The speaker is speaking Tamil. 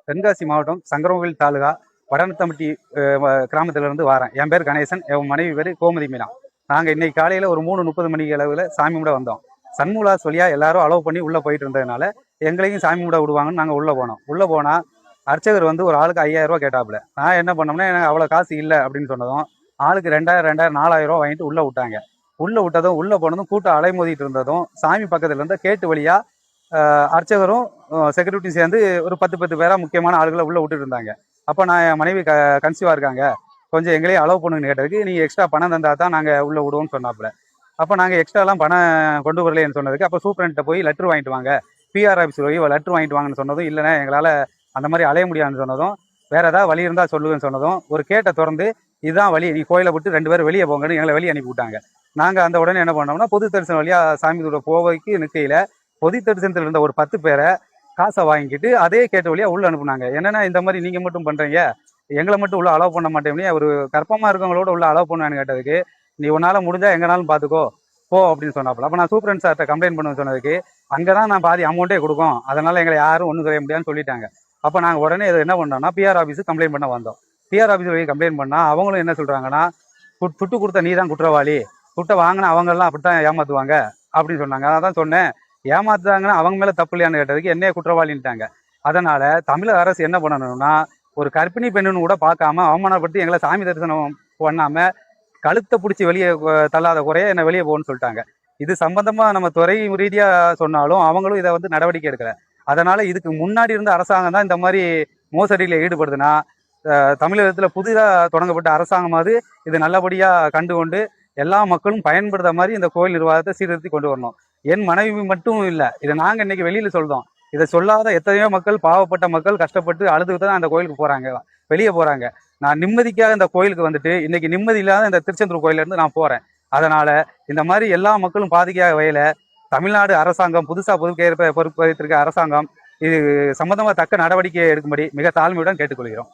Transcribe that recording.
தென்காசி மாவட்டம் சங்கரன்கோவில் தாலுகா வடநத்தம்பட்டி கிராமத்திலிருந்து வரேன். என் பேர் கணேசன், என் மனைவி பேர் கோமதி மீனா. நாங்கள் இன்னைக்கு காலையில் ஒரு 3:30 மணிக்கு அளவில் சாமி கும்பிட வந்தோம். சண்முகலாஸ் வழியாக எல்லாரும் அலோவ் பண்ணி உள்ளே போயிட்டு இருந்ததுனால எங்களையும் சாமி கும்பிட விடுவாங்கன்னு நாங்கள் உள்ளே போனோம். உள்ளே போனால் அர்ச்சகர் வந்து ஒரு ஆளுக்கு 5000 ரூபா கேட்டாப்புல. நான் என்ன பண்ணோம்னா எனக்கு அவ்வளோ காசு இல்லை அப்படின்னு சொன்னதும் ஆளுக்கு 2000, 4000 ரூபா வாங்கிட்டு உள்ளே விட்டாங்க. உள்ளே விட்டதும் உள்ளே போனதும் கூட்டம் அலைமோதிட்டு இருந்ததும் சாமி பக்கத்தில் இருந்த கேட்டு வழியாக அர்ச்சகரும் செக்யூரிட்டி சேர்ந்து ஒரு 10 பேரா முக்கியமான ஆளுகளை உள்ளே விட்டுட்டு இருந்தாங்க. அப்போ நான் என் மனைவி கன்சீவாக இருக்காங்க, கொஞ்சம் எங்களையும் அலோவ் பண்ணுங்கன்னு கேட்டதுக்கு நீங்கள் எக்ஸ்ட்ரா பணம் தந்தா தான் நாங்கள் உள்ளே விடுவோம்னு சொன்னாப்புல. அப்போ நாங்கள் எக்ஸ்ட்ராலாம் பணம் கொண்டு வரலைன்னு சொன்னதுக்கு அப்போ சூப்பரண்ட்டை போய் லெட்ரு வாங்கிட்டு வாங்க, பிஆர் ஆஃபீஸ் போய் லெட்ரு வாங்கிட்டு வாங்கன்னு சொன்னதும், இல்லைன்னா எங்களால் அந்த மாதிரி அலைய முடியாதுன்னு சொன்னதும், வேறு ஏதாவது வழி இருந்தால் சொல்லுவேன்னு சொன்னதும், ஒரு கேட்டை திறந்து இதுதான் வழி, நீ கோயிலை விட்டு 2 பேரும் வெளியே போங்கன்னு எங்களை வெளியே அனுப்பி விட்டாங்க. நாங்கள் அந்த உடனே என்ன பண்ணோம்னா பொது தரிசனம் வழியாக சாமி தூர போவைக்கு நிற்கையில் பொது தரிசனத்தில் இருந்த ஒரு 10 பேரை காசை வாங்கிக்கிட்டு அதே கேட்ட வழியாக உள்ளே அனுப்புனாங்க. என்னென்னா இந்த மாதிரி நீங்கள் மட்டும் பண்ணுறீங்க, எங்களை மட்டும் உள்ள அலோவ் பண்ண மாட்டேன், ஒரு கற்பமாக இருக்கவங்களோட உள்ள அலோவ் பண்ணுவேன்னு கேட்டதுக்கு, நீ உன்னால் முடிஞ்சால் எங்கனாலும் பார்த்துக்கோ போ அப்படின்னு சொன்னாப்புல. அப்போ நான் சூப்பரண்ட் சார்கிட்ட கம்ப்ளைண்ட் பண்ண சொன்னதுக்கு, அங்கே தான் நான் பாதி அமௌண்ட்டே கொடுக்கும், அதனால் எங்களை யாரும் ஒன்றும் செய்ய முடியாதுன்னு சொல்லிட்டாங்க. அப்போ நாங்கள் உடனே இதை என்ன பண்ணோம்னா பிஆர் ஆஃபீஸுக்கு கம்ப்ளைண்ட் பண்ண வந்தோம். பிஆர் ஆஃபீஸில் போய் கம்ப்ளைண்ட் பண்ணால் அவங்களும் என்ன சொல்கிறாங்கன்னா, துட்டு கொடுத்த நீ தான் குற்றவாளி, துட்டை வாங்கினா அவங்கெல்லாம் அப்படித்தான் ஏமாற்றுவாங்க அப்படின்னு சொன்னாங்க. அதான் சொன்னேன், ஏமாத்துறாங்கன்னா அவங்க மேலே தப்பு இல்லையான்னு கேட்டதுக்கு என்னைய குற்றவாளின்ட்டாங்க. அதனால் தமிழக அரசு என்ன பண்ணணும்னா, ஒரு கர்ப்பிணி பெண்ணுன்னு கூட பார்க்காம அவமானப்படுத்தி எங்களை சாமி தரிசனம் பண்ணாமல் கழுத்தை பிடிச்சி வெளியே தள்ளாத குறைய என்னை வெளியே போகணும்னு சொல்லிட்டாங்க. இது சம்பந்தமாக நம்ம துறை ரீதியாக சொன்னாலும் அவங்களும் இதை வந்து நடவடிக்கை எடுக்கலை. அதனால் இதுக்கு முன்னாடி இருந்த அரசாங்கம் தான் இந்த மாதிரி மோசடியில் ஈடுபடுதுன்னா, தமிழகத்தில் புதிதாக தொடங்கப்பட்ட அரசாங்கமாவது இது நல்லபடியாக கண்டு கொண்டு எல்லா மக்களும் பயன்படுத்த மாதிரி இந்த கோயில் நிர்வாகத்தை சீர்திருத்தி கொண்டு வரணும். என் மனைவி மட்டும் இல்லை, இதை நாங்கள் இன்னைக்கு வெளியில் சொல்றோம். இதை சொல்லாத எத்தனையோ மக்கள், பாவப்பட்ட மக்கள் கஷ்டப்பட்டு அழுதுகிட்டு தான் அந்த கோயிலுக்கு போகிறாங்க, வெளியே போகிறாங்க. நான் நிம்மதிக்காக இந்த கோயிலுக்கு வந்துட்டு இன்னைக்கு நிம்மதி இல்லாத இந்த திருச்செந்தூர் கோயிலேருந்து நான் போகிறேன். அதனால் இந்த மாதிரி எல்லா மக்களும் பாதிக்காத வகையில் தமிழ்நாடு அரசாங்கம், புதுசாக பொறுப்பேற்றிருக்க அரசாங்கம் இது சம்பந்தமாக தக்க நடவடிக்கை எடுக்கும்படி மிக தாழ்மையுடன் கேட்டுக்கொள்கிறோம்.